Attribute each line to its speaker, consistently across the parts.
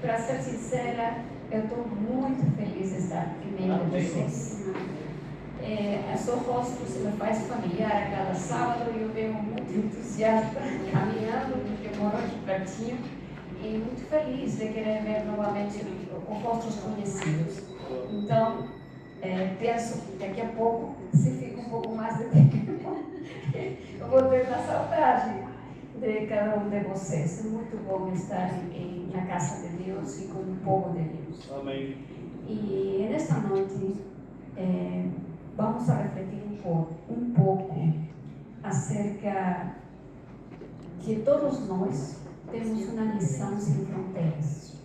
Speaker 1: Para ser sincera, eu estou muito feliz de estar em meio de vocês. Seu rosto se me faz familiar a cada sábado e eu venho muito entusiasta caminhando, porque eu moro aqui pertinho, e muito feliz de querer ver novamente rostos conhecidos. Então, penso que daqui a pouco, se fica um pouco mais de tempo, eu vou ter uma saudade de cada um de vocês. É muito bom estar na casa de Deus e com o povo de Deus.
Speaker 2: Amém.
Speaker 1: E nesta noite vamos a refletir um pouco acerca que todos nós temos uma missão sem fronteiras.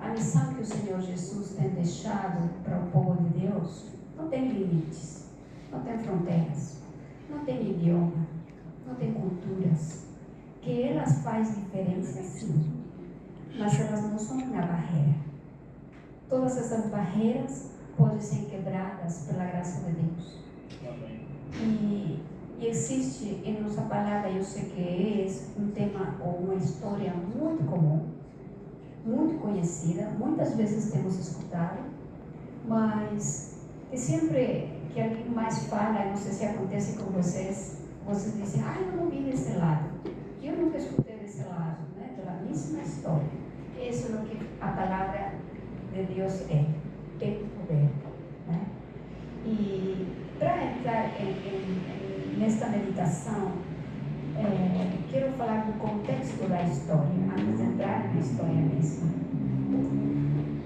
Speaker 1: A missão que o Senhor Jesus tem deixado para o povo de Deus não tem limites, não tem fronteiras, não tem idioma, não tem culturas. Que elas fazem diferença sim, mas elas não são uma barreira. Todas essas barreiras podem ser quebradas pela graça de Deus.
Speaker 2: Amém.
Speaker 1: E existe em nossa palavra, eu sei que é um tema ou uma história muito comum, muito conhecida, muitas vezes temos escutado, mas que sempre que alguém mais fala, não sei se acontece com vocês dizem, eu não vi desse lado. Eu nunca escutei desse lado, né? Da mesma história. Isso é o que a palavra de Deus tem poder, né? E para entrar nesta meditação, quero falar do contexto da história, antes de entrar na história mesma.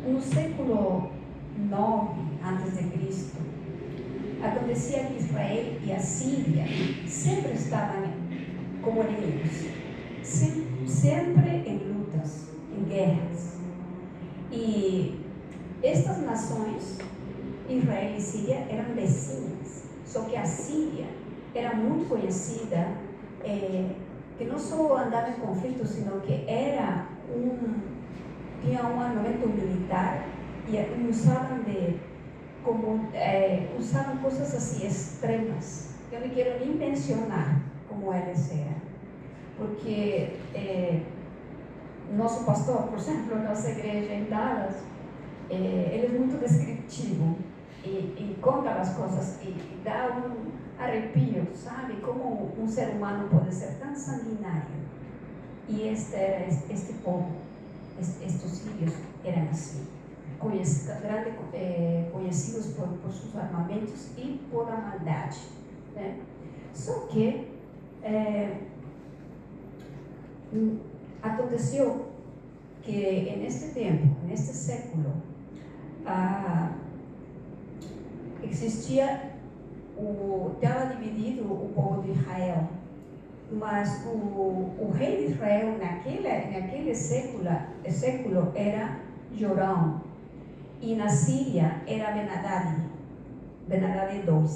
Speaker 1: No século IX a.C., acontecia que Israel e a Síria sempre estavam como inimigos, sempre em lutas, em guerras. E estas nações, Israel e Síria, eram vizinhas, só que a Síria era muito conhecida, que não só andava em conflito, sino que tinha um armamento militar e usavam coisas assim extremas. Eu não quero nem mencionar como eles eram, porque nosso pastor, por exemplo, nossa igreja em Dallas, ele é muito descritivo e conta as coisas e dá um arrepio, sabe? Como um ser humano pode ser tão sanguinário. E este povo, estes sírios eram assim, conhecidos por seus armamentos e por a maldade, né? Só que aconteceu que neste tempo, neste século, estava dividido o povo de Israel, mas o rei de Israel naquele século era Jorão, e na Síria era Ben-Hadad II.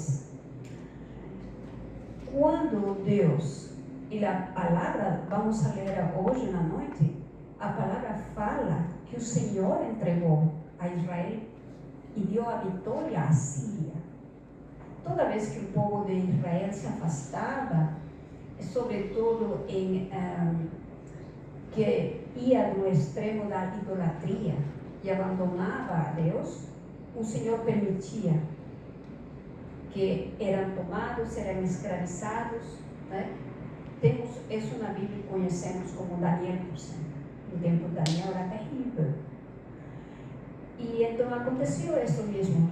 Speaker 1: Quando Deus, e a palavra, vamos a ler hoje na noite, a palavra fala que o Senhor entregou a Israel e deu a vitória à Síria. Toda vez que o povo de Israel se afastava, sobretudo que ia no extremo da idolatria e abandonava a Deus, o Senhor permitia que eram tomados, eram escravizados, né? Temos isso na Bíblia, conhecemos como Daniel, por exemplo. O tempo de Daniel era terrível. E então aconteceu isso mesmo,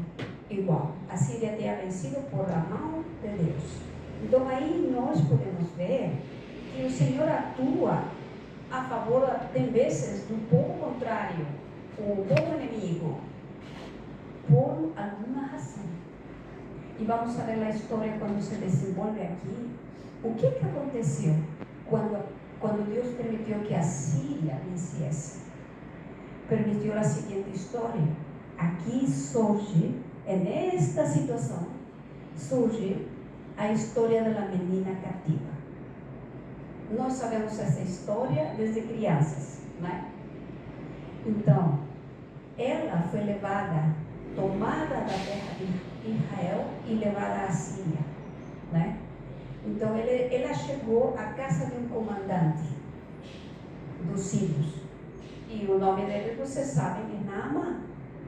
Speaker 1: igual. A Síria tinha vencido por a mão de Deus. Então aí nós podemos ver que o Senhor atua a favor, tem vezes, do povo contrário, o povo inimigo, por alguma razão. E vamos ver a história quando se desenvolve aqui. O que aconteceu quando Deus permitiu que a Síria vencesse? Permitiu a seguinte história. Aqui surge, nesta situação, surge a história da menina cativa. Nós sabemos essa história desde crianças, né? Então, ela foi levada, tomada da terra de Israel e levada à Síria, né? Então, ela chegou à casa de um comandante dos sírios. E o nome dele, vocês sabem, é Naamã,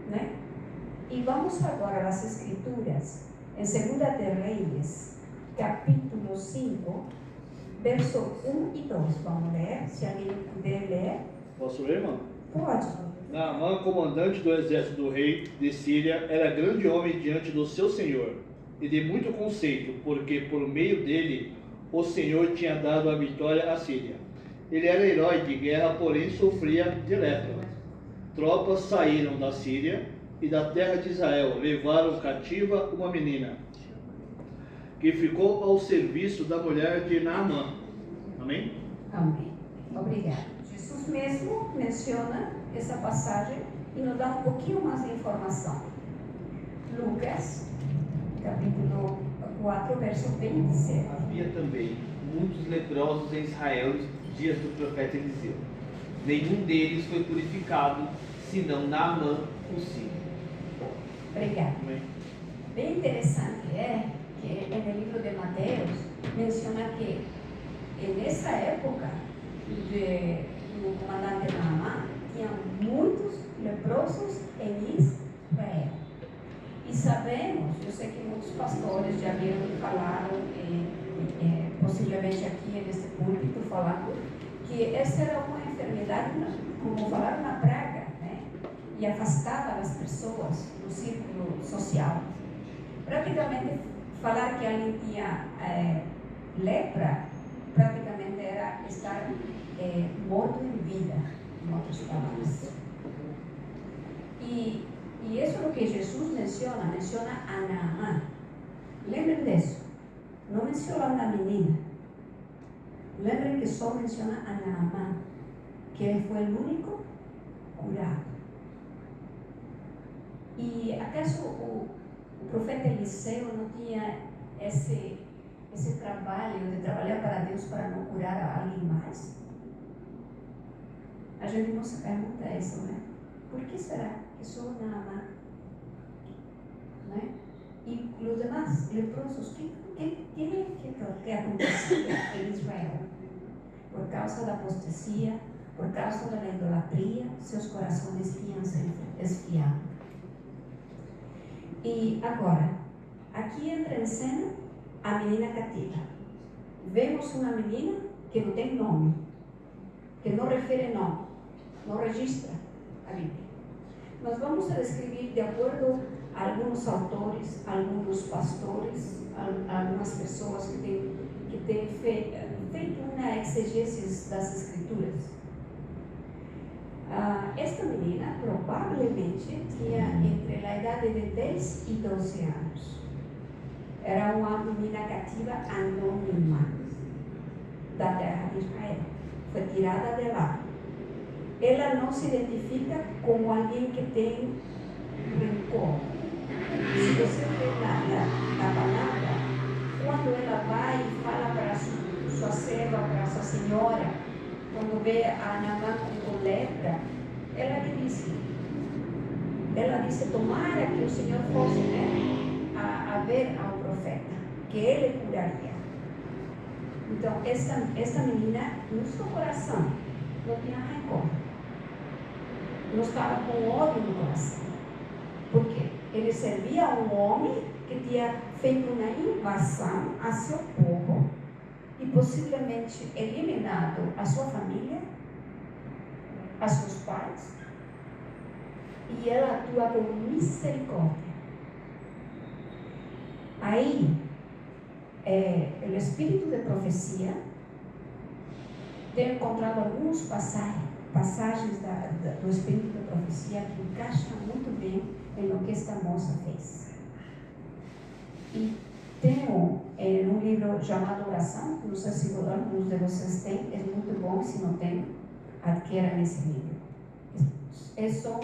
Speaker 1: né? E vamos agora às Escrituras, em 2 de Reis, capítulo 5, verso 1 e 2. Vamos ler, se alguém puder ler.
Speaker 2: Posso ler, irmão?
Speaker 1: Pode.
Speaker 2: Naamã, comandante do exército do rei de Síria, era grande homem diante do seu senhor, e de muito conceito, porque por meio dele o Senhor tinha dado a vitória à Síria. Ele era herói de guerra, porém sofria de lepra. Tropas saíram da Síria e da terra de Israel, levaram cativa uma menina, que ficou ao serviço da mulher de Naamã. Amém?
Speaker 1: Amém. Obrigado. Jesus mesmo menciona essa passagem e nos dá um pouquinho mais de informação. Lucas, capítulo 4, verso 27.
Speaker 3: Havia também muitos leprosos em Israel nos dias do profeta Eliseu. Nenhum deles foi purificado, senão Naamã, o sírio.
Speaker 1: Obrigado.
Speaker 2: Amém.
Speaker 1: Bem interessante é que no livro de Mateus menciona que nessa época do comandante Naamã tinha muitos leprosos em Israel. E sabemos, eu sei que muitos pastores já viram e falaram, possivelmente aqui neste púlpito, falando que essa era uma enfermidade, como falaram, na praga, né? E afastava as pessoas do círculo social. Praticamente, falar que alguém tinha lepra, praticamente era estar morto em vida, em outras palavras. E isso é o que Jesus menciona a Naamã. Lembrem disso. Não menciona a menina. Lembrem que só menciona a Naamã, que ele foi o único curado. E acaso o profeta Eliseu não tinha esse trabalho de trabalhar para Deus para não curar a alguém mais? A gente não se pergunta isso, né? Por que será que só Naamã? Né? E os demais leprosos, que acontecia em Israel? Por causa da apostasia, por causa da idolatria, seus corações tinham se esfriado. E agora, aqui entra em cena a menina cativa. Vemos uma menina que não tem nome, que não refere nome, não registra a Bíblia. Nós vamos descrever de acordo a alguns autores, alguns pastores, algumas pessoas que têm feito uma exegese das Escrituras. Esta menina provavelmente tinha entre a idade de 10 e 12 anos. Era uma menina cativa anônima da terra de Israel. Foi tirada de lá. Ela não se identifica como alguém que tem rancor. Se você vê na palavra, quando ela vai e fala para sua serva, para sua senhora, quando vê a Naamã com lepra, ela disse, tomara que o Senhor fosse, né, a ver ao profeta, que ele curaria. Então, esta menina, no seu coração, não tinha rancor. Não estava com ódio no coração. Por quê? Ele servia a um homem que tinha feito uma invasão a seu povo e possivelmente eliminado a sua família, a seus pais, e ela atua com misericórdia. Aí, o espírito de profecia tem encontrado algumas passagens do espírito de profecia que encaixam muito bem em o que esta moça fez. E tem um livro chamado Oração, não sei se alguns de vocês têm, é muito bom, se não tem, adquira nesse livro. São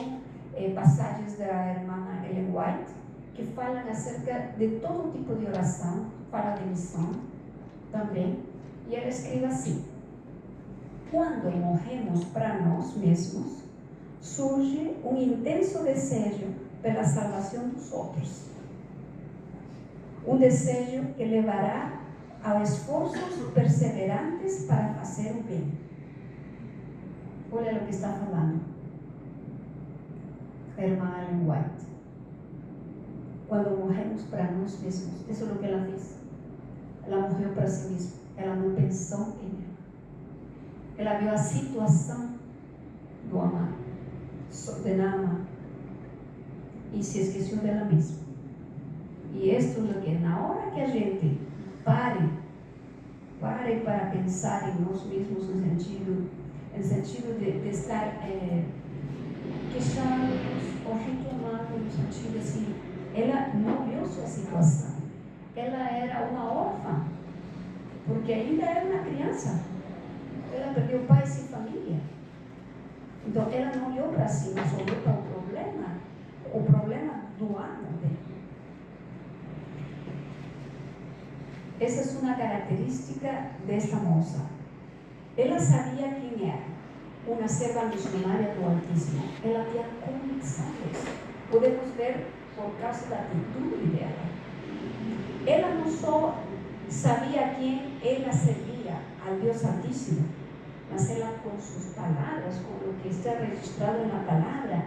Speaker 1: passagens da irmã Ellen White, que falam acerca de todo tipo de oração, fala de missão também, e ela escreve assim: quando morremos para nós mesmos, surge um intenso desejo pela salvação dos outros. Um desejo que levará a esforços perseverantes para fazer o bem. Olha o que está falando. a irmã Ellen White. Quando morremos para nós mesmos, isso é o que ela fez. Ela morreu para si mesma. Ela não pensou em ela. Ela viu a situação do amado, de Naamã, e se esqueceu dela mesma. E isto é o que, na hora que a gente pare para pensar em nós mesmos, no sentido de estar queixando-nos ou reclamando, no sentido assim, ela não viu sua situação. Ela era uma órfã, porque ainda era uma criança. Ela perdeu pais e família. Então, ela não olhou para si, mas olhou para o problema do ano dele. Essa é uma característica desta moça. Ela sabia quem era, uma serva missionária do Altíssimo. Ela tinha convicção disso. Podemos ver por causa da atitude dela. Ela não só sabia a quem ela servia, ao Deus Altíssimo, mas ela com suas palavras, com o que está registrado na palavra,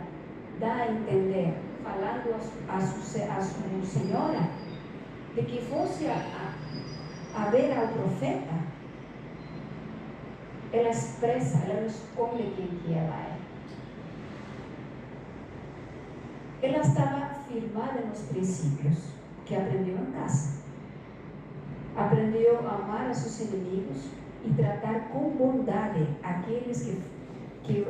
Speaker 1: dá a entender, falando a sua senhora, de que fosse a ver ao profeta, ela expressa, ela não esconde quem que ela é. Ela estava firmada nos princípios que aprendeu em casa. Aprendeu a amar a seus inimigos e tratar com bondade aqueles que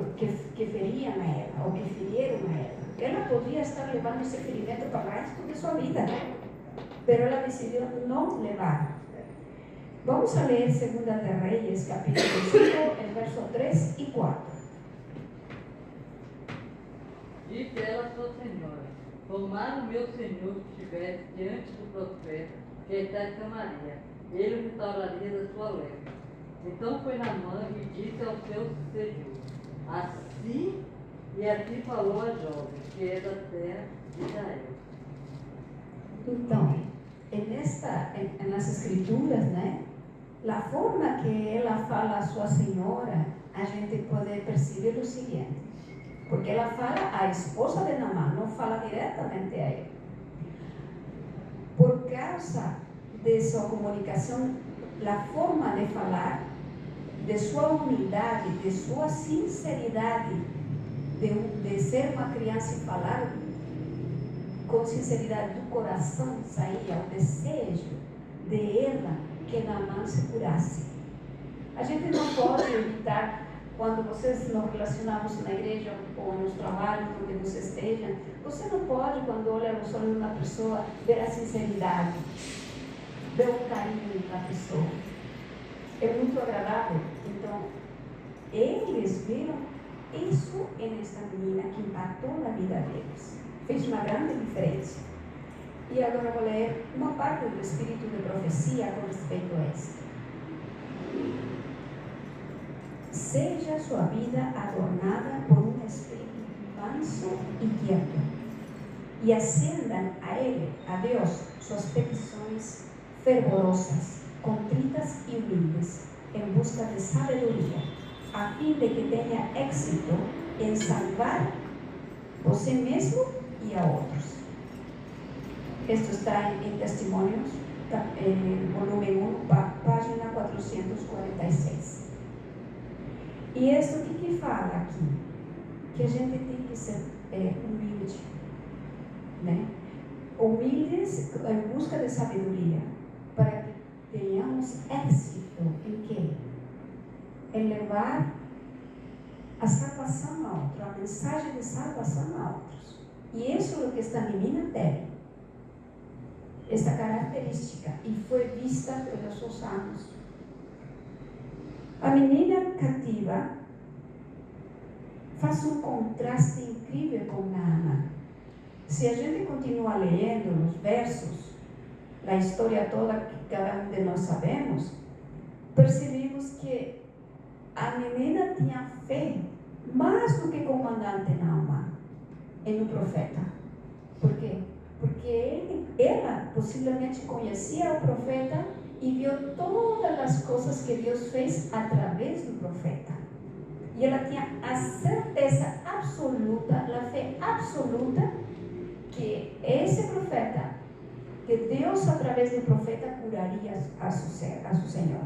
Speaker 1: feriam a ela, ou que feriram a ela. Ela podia estar levando esse ferimento para o resto de sua vida, mas ela decidiu não levar. Vamos a ler 2 de Reis, capítulo 5, verso 3 e 4.
Speaker 4: Disse ela à sua senhora: tomara o meu senhor que estivesse diante do profeta que está em Samaria, ele o restauraria da sua lepra. Então foi Naamã e disse ao seu senhor: assim falou a jovem, que é da terra de Israel.
Speaker 1: Então, nas escrituras, né, a forma que ela fala a sua senhora, a gente pode perceber o seguinte, porque ela fala a esposa de Naamã, não fala diretamente a ele. Por causa de sua comunicação, a forma de falar, de sua humildade, de sua sinceridade, de ser uma criança e falar com sinceridade do coração, saía o desejo de ela que Naamã se curasse. A gente não pode evitar, quando vocês nos relacionamos na igreja ou nos trabalhos, onde você esteja, você não pode, quando olha nos olhos de uma pessoa, ver a sinceridade, ver o carinho da pessoa. É muito agradável. Então, eles viram isso nesta menina que impactou na vida deles. Fez uma grande diferença. E agora vou ler uma parte do Espírito de Profecia com respeito a isso. Seja sua vida adornada por um espírito manso e quieto, e acendam a Ele, a Deus, suas petições fervorosas, contritas e humildes, em busca de sabedoria, a fim de que tenha êxito em salvar você mesmo e a outros. Isto está em Testemunhos, volume 1, página 446. E isso o que fala aqui? Que a gente tem que ser humilde, né? Humildes em busca de sabedoria, para que tenhamos êxito em quê? Em levar a salvação a outros, a mensagem de salvação a outros. E isso é o que esta menina teve, esta característica, e foi vista pelos seus anos. A menina cativa faz um contraste incrível com Naamã. Se a gente continua lendo os versos, a história toda que cada um de nós sabemos, percebemos que a menina tinha fé mais do que o comandante Naamã no profeta. Por quê? Porque ela possivelmente conhecia o profeta e viu todas as coisas que Deus fez através do profeta. E ela tinha a certeza absoluta que esse profeta, que Deus através do profeta curaria a seu Senhor.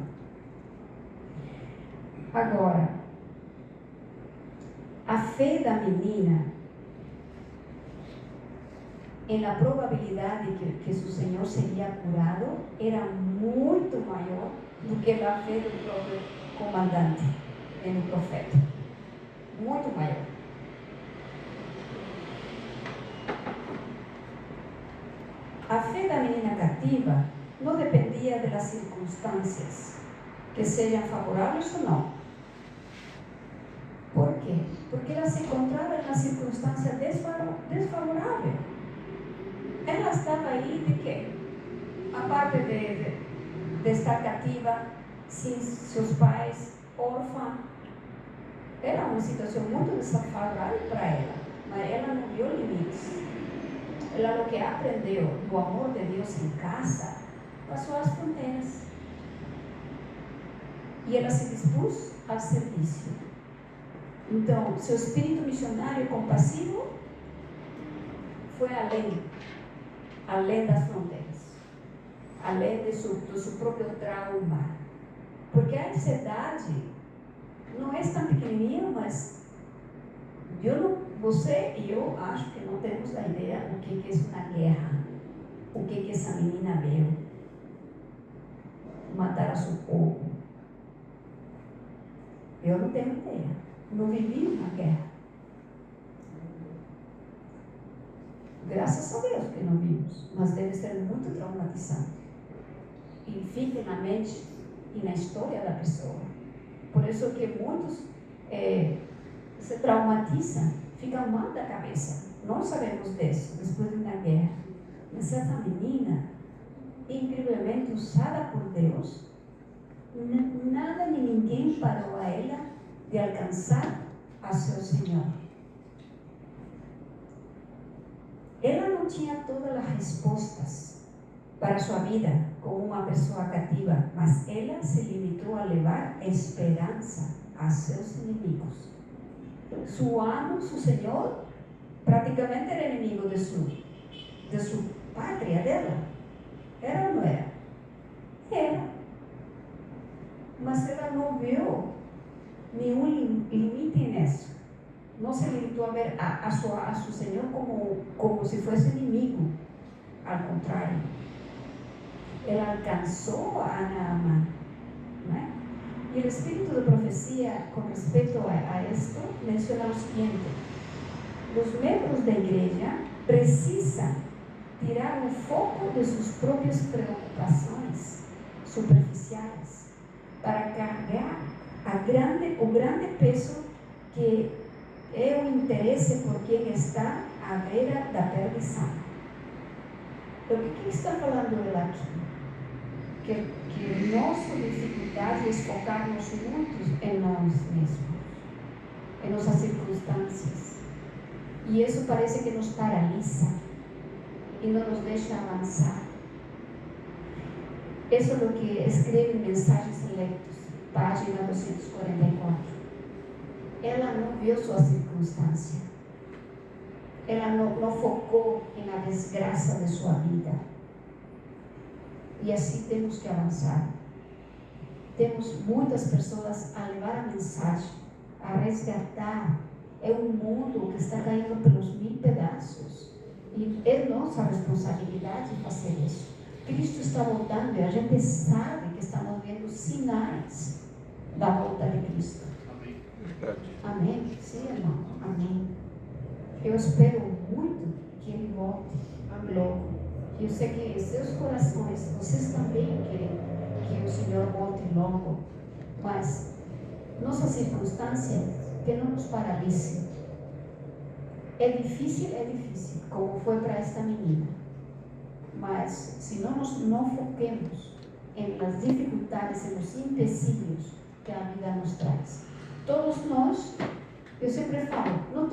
Speaker 1: Agora, a fé da menina na probabilidade que seu Senhor seria curado era muito maior do que a fé do próprio comandante no profeta. Muito maior. A fé da menina cativa não dependia das circunstâncias, que sejam favoráveis ou não. Por quê? Porque ela se encontrava em uma circunstância desfavorável. Ela estava aí de quê? A parte de estar cativa, sem seus pais, órfã. Era uma situação muito desfavorável para ela, mas ela não viu limites. Ela, o que aprendeu do amor de Deus em casa, passou as fronteiras. E ela se dispôs ao serviço. Então, seu espírito missionário compassivo foi além das fronteiras, além do seu próprio trauma. Porque a ansiedade não é tão pequenininha, mas você e eu acho que não temos a ideia do que é uma guerra, o que essa menina viu, matar a seu povo. Eu não tenho ideia, não vivi uma guerra. Graças a Deus que não vimos, mas deve ser muito traumatizante. E fica na mente e na história da pessoa. Por isso que muitos se traumatizam, ficam mal da cabeça. Nós sabemos disso, depois de uma guerra. Mas essa menina, incrivelmente usada por Deus, nada nem ninguém parou a ela de alcançar a seu Senhor. Ela não tinha todas as respostas para sua vida como uma pessoa cativa, mas ela se limitou a levar esperança a seus inimigos. Seu amo, seu Senhor, praticamente era inimigo de sua pátria dela. Era ou não era? Era. Mas ela não viu nenhum limite nisso. Não se limitou a ver a seu Senhor como se fosse inimigo. Ao contrário. Ela alcançou a Naamã. Não é? E o espírito de profecia, com respeito a isto, menciona o seguinte: os membros da igreja precisam tirar o foco de suas próprias preocupações superficiais para carregar o grande peso que é o interesse por quem está à beira da perdição. O que está falando ela aqui? Que nossa dificuldade é focarmos muito em nós mesmos, em nossas circunstâncias. E isso parece que nos paralisa e não nos deixa avançar. Isso é o que escreve em Mensagens Electos, página 244. Ela não viu sua circunstância. Ela não focou na desgraça de sua vida. E assim temos que avançar. Temos muitas pessoas a levar a mensagem, a resgatar. É um mundo que está caindo pelos 1000 pedaços. E é nossa responsabilidade fazer isso. Cristo está voltando e a gente sabe que estamos vendo sinais da volta de Cristo.
Speaker 2: Amém.
Speaker 1: Amém? Sim, irmão? Amém. Eu espero muito que Ele volte logo. Eu sei que seus corações, vocês também querem que o Senhor volte logo, mas nossas circunstâncias que não nos paralisem. É difícil, como foi para esta menina. Mas se nós não foquemos nas dificuldades, nos empecilhos que a vida nos traz. Todos nós, eu sempre falo, não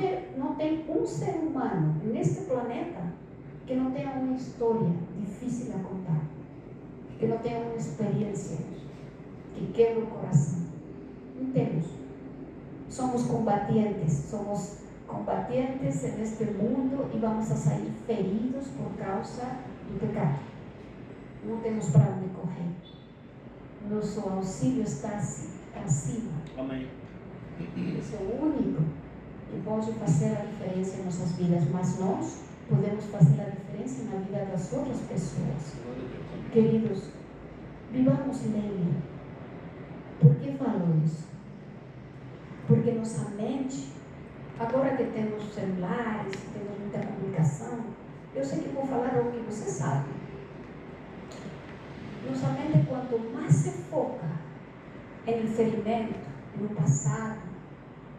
Speaker 1: tem um ser humano neste planeta que não tenha uma história difícil a contar, que não tenha uma experiência que quebra o coração. Não temos. Somos combatentes, somos combatientes en este mundo y vamos a salir feridos por causa do pecado. Não temos para onde correr. Nosso auxílio está acima.
Speaker 2: Amém.
Speaker 1: Esse é o único que pode fazer a diferença em nossas vidas, mas nós podemos fazer a diferença na vida das outras pessoas. Queridos, vivamos nele. Por que falo isso? Porque nossa mente, agora que temos celulares, temos muita comunicação, eu sei que vou falar algo que você sabe. Nossa mente, quanto mais se foca em ferimento, no passado,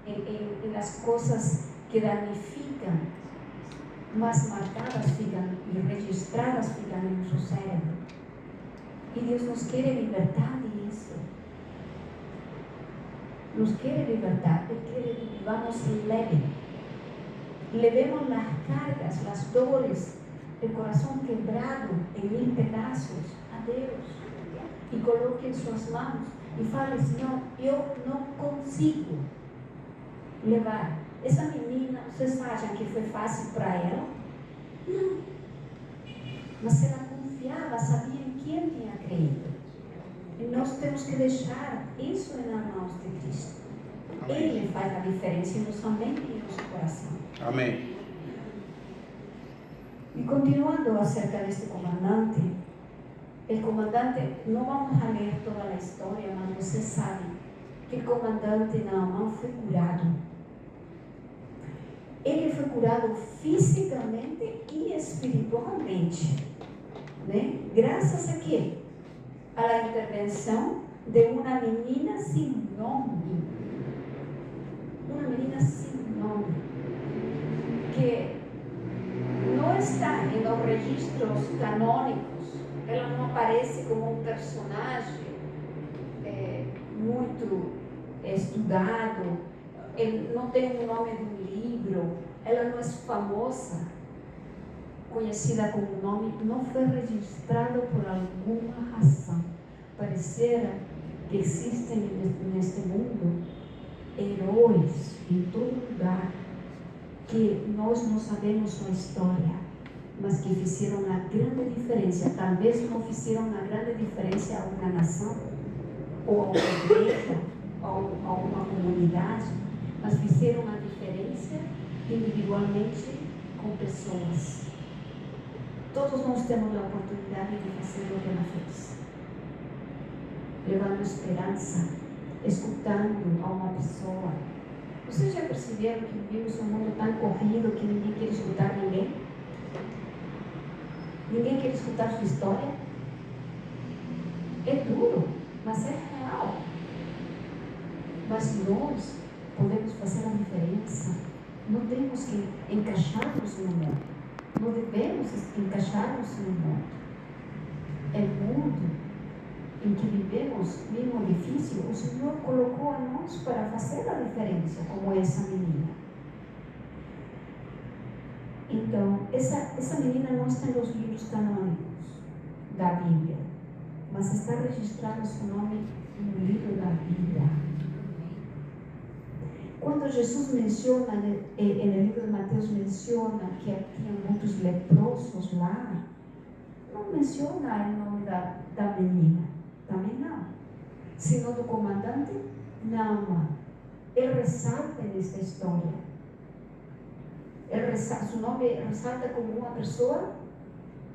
Speaker 1: em as coisas que danificam, mais marcadas ficam e registradas ficam em nosso cérebro. E Deus nos quer libertar disso. Nos quer libertar. Ele quer que vivamos leve. Levemos as cargas, as dores, o coração quebrado em 1000 pedaços a Deus. E coloque em suas mãos e fale: Senhor, eu não consigo levar. Essa menina, vocês acham que foi fácil para ela? Não. Mas ela confiava, sabia em quem tinha crido. E nós temos que deixar isso nas mãos de Cristo. Amém. Ele faz a diferença em nossa mente e em nosso coração.
Speaker 2: Amém.
Speaker 1: E continuando acerca deste comandante, o comandante, não vamos a ler toda a história, mas você sabe que o comandante Naamã foi curado. Ele foi curado fisicamente e espiritualmente, né? Graças a quê? A intervenção de uma menina sem nome. Uma menina sem nome. Que não está em os registros canônicos. Ela não aparece como um personagem muito estudado. Ele não tem o nome de um livro. Ela não é famosa, conhecida como nome, não foi registrada por alguma razão. Parecerá que existem neste mundo heróis em todo lugar que nós não sabemos sua história, mas que fizeram uma grande diferença. Talvez não fizeram uma grande diferença a uma nação, ou a uma igreja, ou a uma comunidade, mas fizeram a diferença individualmente com pessoas. Todos nós temos a oportunidade de fazer o que ela fez. Levando esperança, escutando a uma pessoa. Vocês já perceberam que vivemos um mundo tão corrido que ninguém quer escutar ninguém? Ninguém quer escutar sua história? É duro, mas é real. Mas nós podemos fazer a diferença. Não temos que encaixar-nos no mundo. Não devemos encaixar-nos no mundo. É o mundo em que vivemos, mesmo difícil, o Senhor colocou a nós para fazer a diferença, como essa menina. Então, essa menina não está nos livros canônicos da Bíblia, mas está registrado seu nome no livro da vida. Quando Jesus menciona, no livro de Mateus menciona que tinha muitos leprosos lá, não menciona o nome da menina, também não, sino do comandante Naamã. Ele ressalta nesta história. Seu nome ressalta como uma pessoa,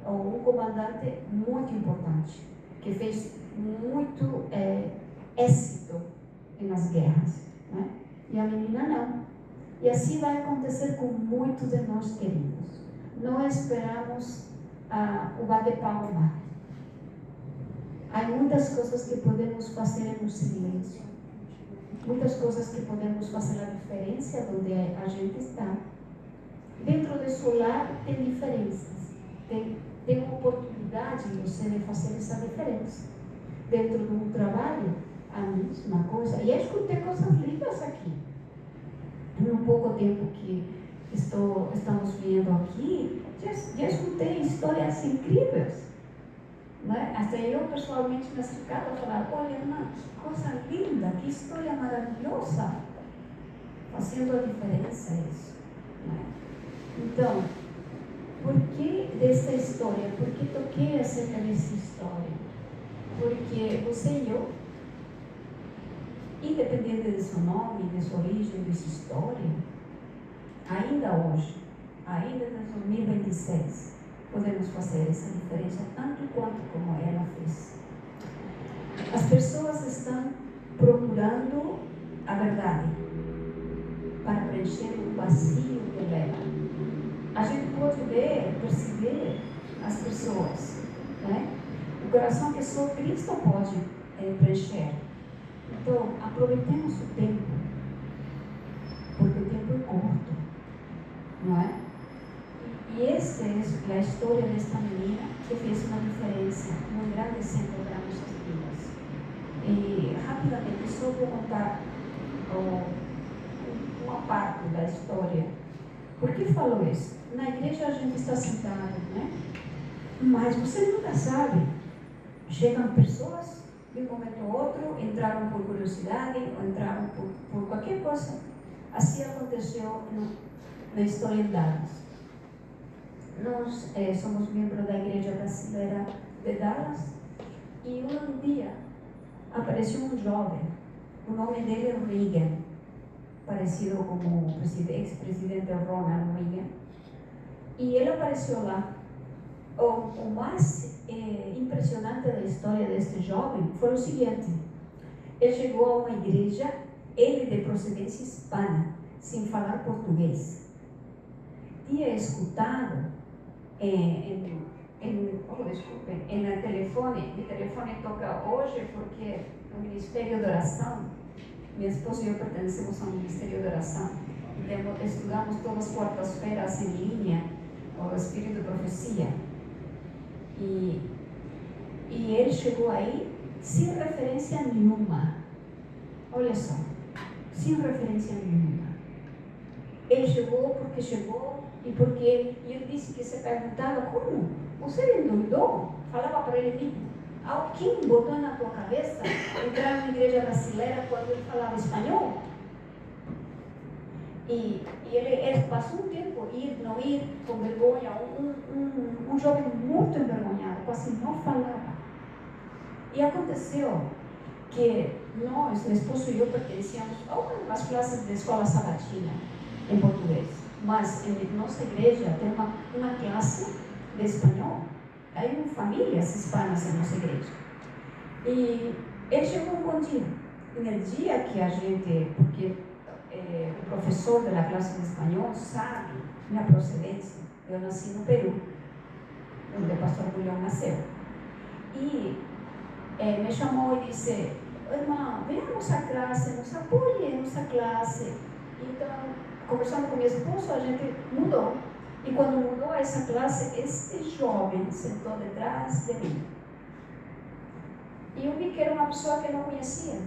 Speaker 1: ou um comandante muito importante, que fez muito êxito nas guerras, né? E a menina não. E assim vai acontecer com muitos de nós, queridos. Não esperamos o bate-palma. Há muitas coisas que podemos fazer no silêncio. Muitas coisas que podemos fazer a diferença onde a gente está. Dentro do seu lar tem diferenças. Tem oportunidade de você fazer essa diferença. Dentro de um trabalho, a mesma coisa. E eu escutei coisas lindas aqui. No pouco tempo que estamos vendo aqui, já escutei histórias incríveis. Né? Até eu pessoalmente me acercava e falava: olha, irmã, que coisa linda, que história maravilhosa. Fazendo a diferença isso. né? Então, por que dessa história? Por que toquei acerca dessa história? Porque você e eu, independente de seu nome, de sua origem, de sua história, ainda hoje, ainda em 2026, podemos fazer essa diferença tanto quanto como ela fez. As pessoas estão procurando a verdade para preencher o vazio que leva. A gente pode ver, perceber as pessoas, né? O coração que só Cristo pode preencher. Então, aproveitemos o tempo, porque o tempo é curto, não é? E esta é a história desta menina que fez uma diferença, um grande exemplo para nossas vidas. E rapidamente, só vou contar uma parte da história. Por que falo isso? Na igreja a gente está sentado, né? Mas você nunca sabe. Chegam pessoas, de um momento ao outro, entraram por curiosidade, ou entraram por qualquer coisa. Assim aconteceu na história de Dallas. Nós somos membros da Igreja Brasileira de Dallas e um dia apareceu um jovem, o nome dele é Reagan, parecido com o ex-presidente Ronald Reagan, e ele apareceu lá. O mais impressionante da história deste jovem foi o seguinte: ele chegou a uma igreja, ele de procedência hispana, sem falar português. Tinha escutado em telefone, o telefone toca hoje porque no Ministério de Oração, minha esposa e eu pertencemos ao Ministério de Oração, então estudamos todas as quartas-feiras em linha o Espírito de Profecia. E ele chegou aí sem referência nenhuma. Olha só, sem referência nenhuma. Ele chegou porque chegou e porque eu disse que você perguntava como? Você endoidou? Falava para ele mesmo. Alguém botou na tua cabeça entrar na igreja brasileira quando ele falava espanhol? E ele passou um tempo, ir, não ir, com vergonha, um jovem muito envergonhado, quase não falava. E aconteceu que nós, meu esposo e eu, pertencíamos a uma das classes de escola sabatina em português. Mas em nossa igreja tem uma classe de espanhol. Hay famílias hispanas em nossa igreja. E ele chegou um bom dia. E no dia que a gente, porque o professor da classe de espanhol sabe minha procedência, eu nasci no Peru, onde o pastor Julião nasceu. E me chamou e disse: irmã, venha à nossa classe, nos apoie em nossa classe. Então, conversando com minha esposa, a gente mudou. E quando mudou essa classe, este jovem sentou detrás de mim. E eu vi que era uma pessoa que eu não conhecia.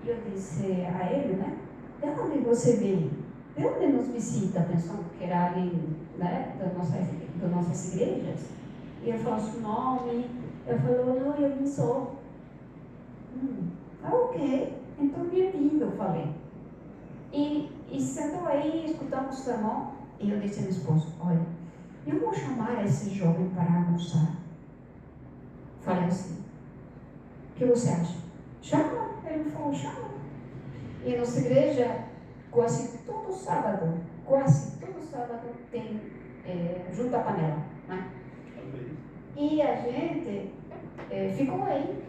Speaker 1: E eu disse a ele, né? De onde você veio? De onde nos visita? Pensando que era alguém, né, das nossas igrejas. E ele falou seu nome. Eu falei: não, eu não sou. Ok, então bem-vindo, eu falei. E sentou aí, escutamos o sermão. E eu disse ao meu esposo: olha, eu vou chamar esse jovem para almoçar. Falei assim: o que você acha? Chama. Ele falou: chama. E a nossa igreja, quase todo sábado tem junta a panela, né? E a gente ficou aí,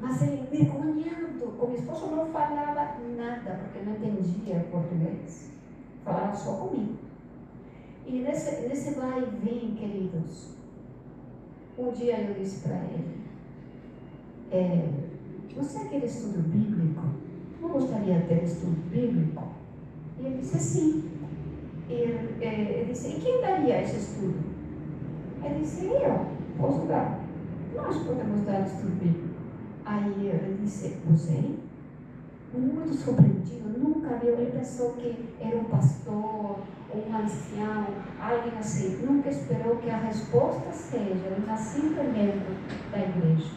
Speaker 1: mas ele envergonhado. Com minha esposa não falava nada, porque não entendia português. Falava só comigo. E nesse vai e vem, queridos, um dia eu disse para ele: você quer estudo bíblico? Não gostaria de ter estudo bíblico? E ele disse sim. Ele disse: e quem daria esse estudo? Ele disse: eu posso dar. Nós podemos dar estudo bíblico. Aí ele disse: você? Muito surpreendido, nunca viu. Ele pensou que era um pastor, um ancião, alguém assim. Nunca esperou que a resposta seja uma simples membro da igreja.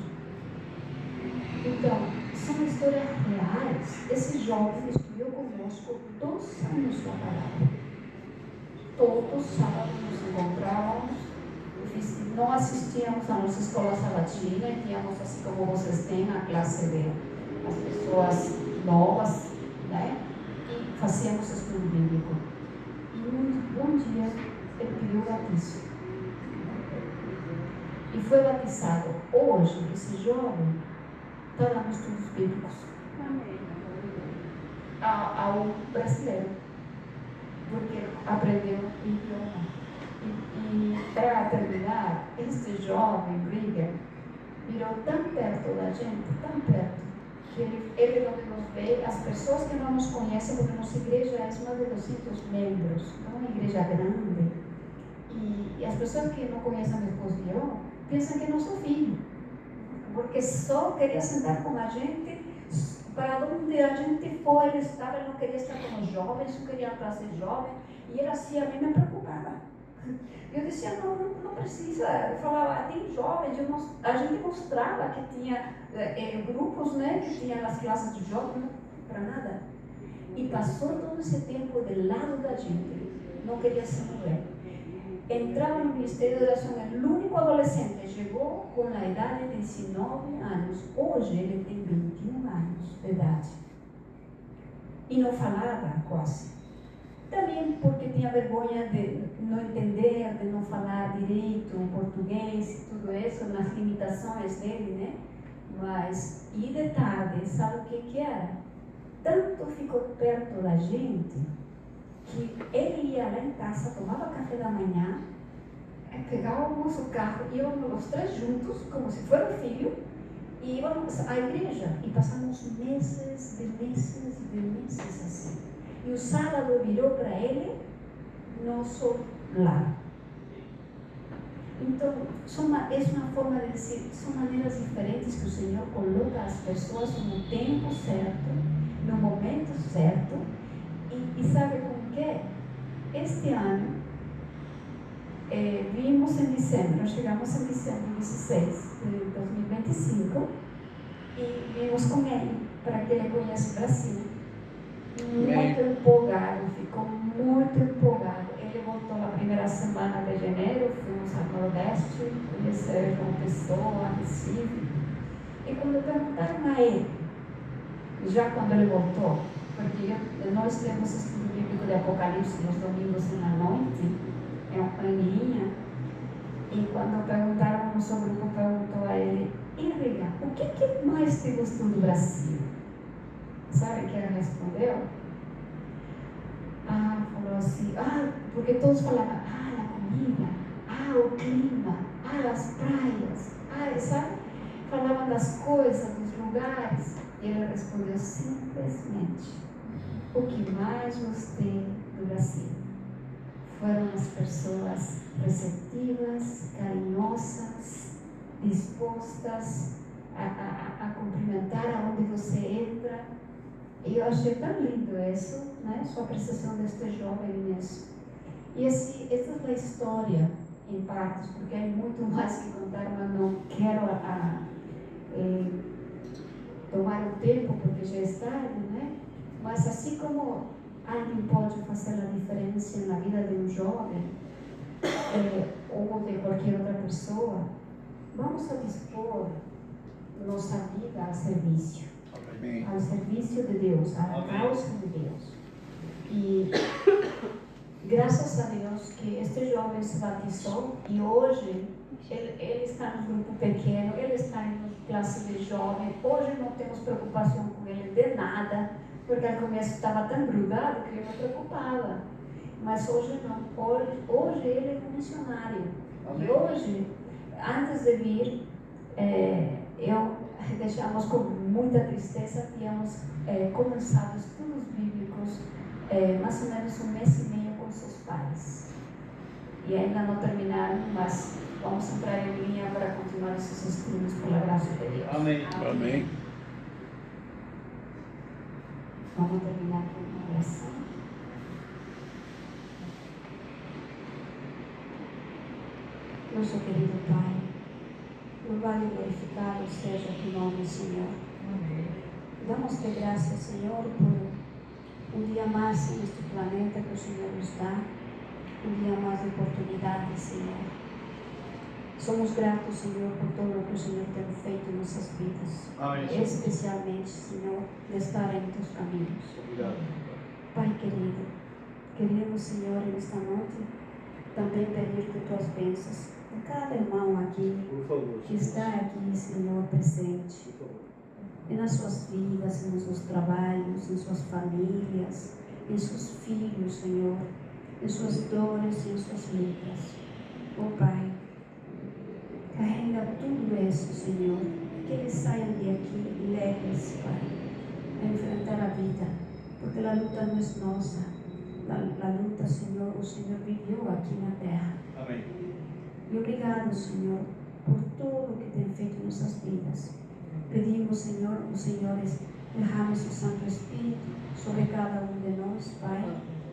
Speaker 1: Então, são histórias reais. Esse jovem estudou conosco 2 anos a palavra. todos os sábados nos encontrávamos, não assistíamos a nossa escola sabatina, tínhamos, assim como vocês têm, a classe de as pessoas novas, né? E fazíamos estudo bíblico. E um bom dia ele pediu o batismo. E foi batizado. Hoje, esse jovem está lá nos estudos bíblicos. Ao brasileiro. Porque aprendeu o idioma. E para terminar, este jovem Brigger virou tão perto da gente, tão perto, que ele onde nos vê, as pessoas que não nos conhecem, porque nossa igreja é mais de 200 membros, é uma igreja grande, e as pessoas que não conhecem meu esposo e eu, pensam que é nosso filho, porque só queria sentar com a gente, para onde a gente foi, ele estava, ele não queria estar com os jovens, não queria a classe jovem, e era assim, a mim me preocupava. Eu dizia, não precisa. Eu falava, tem jovens, a gente mostrava que tinha grupos, né, que tinha as classes de jovens, para nada. E passou todo esse tempo do lado da gente, não queria se mover. Entrava no Ministério de Oração, é o único adolescente, chegou com a idade de 19 anos, hoje ele tem 21 anos de idade. E não falava quase. Também porque tinha vergonha de não entender, de não falar direito o português, tudo isso, nas limitações dele, né? Mas, e de tarde, sabe o que era? Tanto ficou perto da gente, que ele ia lá em casa, tomava café da manhã, pegava o nosso carro, íamos os três juntos, como se fosse um filho, e íamos à igreja. E passamos meses assim. E o sábado virou para ele nosso lar. Então, é uma forma de dizer, são maneiras diferentes que o Senhor coloca as pessoas no tempo certo, no momento certo. E sabe com que? Este ano, vimos em dezembro, chegamos em dezembro 16 de 2025 e vimos com ele, para que ele conheça o Brasil. Muito empolgado, ficou muito empolgado. Ele voltou na primeira semana de janeiro, fomos ao Nordeste, conhecer João Pessoa, Recife. E quando perguntaram a ele, já quando ele voltou, porque nós temos estudo bíblico de Apocalipse nos domingos na noite, em linha, e quando perguntaram, o nosso grupo perguntou a ele, Henrique, o que mais te gostou do Brasil? Sabe o que ele respondeu? Falou assim, porque todos falavam, a comida, o clima, as praias, sabe? Falavam das coisas, dos lugares. E ele respondeu simplesmente, o que mais gostei do Brasil foram as pessoas receptivas, carinhosas, dispostas a cumprimentar aonde você entra. E eu achei tão lindo isso, né? Sua apreciação deste jovem Inês. E essa é a história, em partes, porque há muito mais que contar, mas não quero tomar o tempo, porque já é tarde, né? Mas assim como alguém pode fazer a diferença na vida de um jovem, ou de qualquer outra pessoa, vamos a dispor nossa vida a serviço. Amém. Ao serviço de Deus, à causa de Deus. E graças a Deus que este jovem se batizou e hoje ele está no grupo pequeno, ele está em classe de jovem. Hoje não temos preocupação com ele de nada, porque ao começo estava tão grudado que eu me preocupava. Mas hoje não. Hoje ele é um missionário. Amém. E hoje, antes de vir, deixamos com muita tristeza, tínhamos começado estudos bíblicos mais ou menos um mês e meio com seus pais. E ainda não terminaram, mas vamos entrar em linha para continuar esses estudos pela graça de Deus.
Speaker 2: Amém. Amém.
Speaker 1: Vamos terminar com uma oração. Nosso querido Pai, louvado e glorificado seja o teu nome, Senhor. Amém. Damos-te graças, Senhor, por um dia mais neste planeta que o Senhor nos dá. um dia mais de oportunidade, Senhor. Somos gratos, Senhor, por tudo o que o Senhor tem feito em nossas vidas.
Speaker 2: Amém, Senhor.
Speaker 1: Especialmente, Senhor, de estar em teus caminhos.
Speaker 2: Obrigado.
Speaker 1: Pai querido, queremos, Senhor, nesta noite, também pedir-te tuas bênçãos a cada irmão aqui,
Speaker 2: Por favor.
Speaker 1: que está aqui, Senhor, presente,
Speaker 2: Por favor.
Speaker 1: e nas suas vidas, nos seus trabalhos, em suas famílias, em seus filhos, Senhor, em suas dores e em suas lutas. Oh Pai, carrega tudo isso, Senhor, que eles saiam de aqui leves, Pai, a enfrentar a vida, porque a luta não é nossa, a luta, Senhor, o Senhor viveu aqui na terra.
Speaker 2: Amém.
Speaker 1: E obrigado, Senhor, por tudo que tem feito em nossas vidas. Pedimos, Senhor, os Senhores, derrame o Santo Espírito sobre cada um de nós, Pai,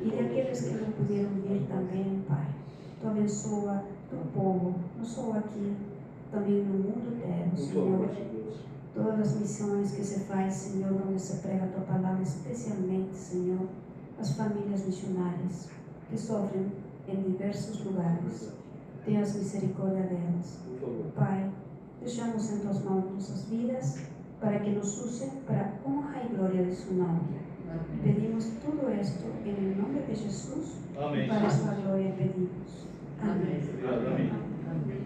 Speaker 1: e daqueles que não puderam vir também, Pai. Tu abençoa o povo, não só aqui, também no mundo inteiro,
Speaker 2: Por favor,
Speaker 1: Senhor.
Speaker 2: Deus.
Speaker 1: Todas as missões que se faz, Senhor, onde se prega a Tua palavra, especialmente, Senhor, as famílias missionárias que sofrem em diversos lugares. Tenhas misericórdia delas.
Speaker 2: Por favor.
Speaker 1: Pai, deixamos em Tuas mãos nossas vidas para que nos use para a honra e glória de Seu nome. Pedimos tudo isto em nome de Jesus.
Speaker 2: Amém.
Speaker 1: E para a Sua glória pedimos. Amém.
Speaker 2: Obrigado. Amém.
Speaker 4: Amém.